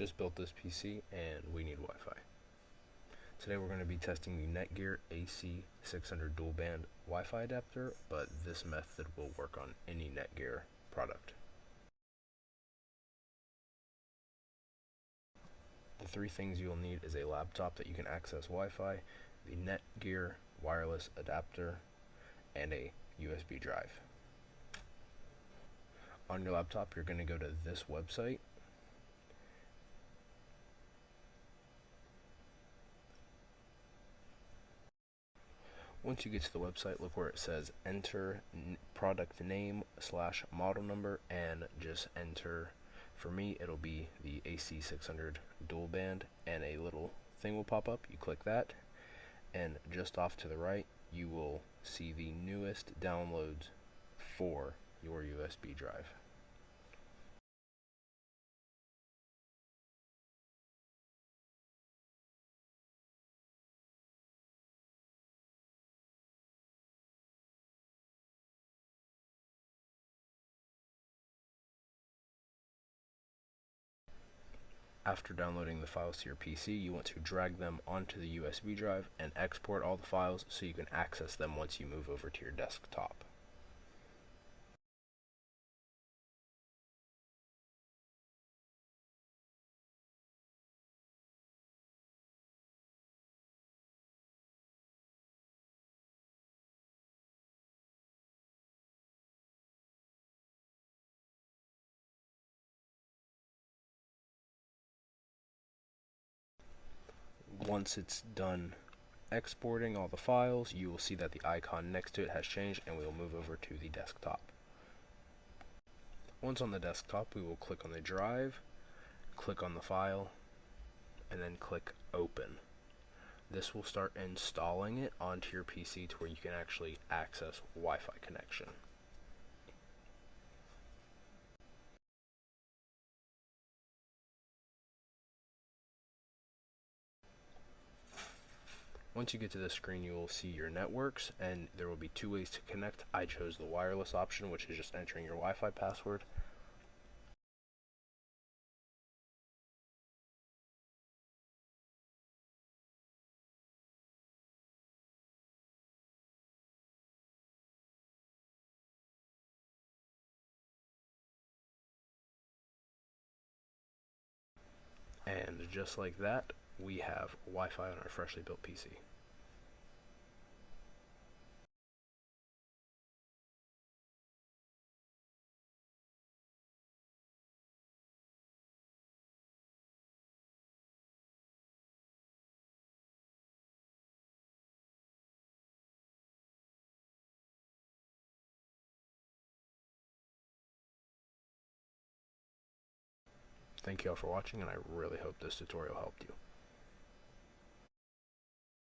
just built this PC and we need Wi-Fi. Today we're going to be testing the Netgear AC600 dual band Wi-Fi adapter, but this method will work on any Netgear product. The three things you'll need is a laptop that you can access Wi-Fi, the Netgear wireless adapter, and a USB drive. On your laptop, you're going to go to this website. Once you get to the website, look where it says enter product name / model number, and just enter. For me, it'll be the AC600 dual band, and a little thing will pop up. You click that, and just off to the right, you will see the newest downloads for your USB drive. After downloading the files to your PC, you want to drag them onto the USB drive and export all the files so you can access them once you move over to your desktop. Once it's done exporting all the files, you will see that the icon next to it has changed, and we will move over to the desktop. Once on the desktop, we will click on the drive, click on the file, and then click open. This will start installing it onto your PC to where you can actually access Wi-Fi connection. Once you get to this screen, you will see your networks, and there will be two ways to connect. I chose the wireless option, which is just entering your Wi-Fi password. And just like that, we have Wi-Fi on our freshly built PC. Thank you all for watching, and I really hope this tutorial helped you.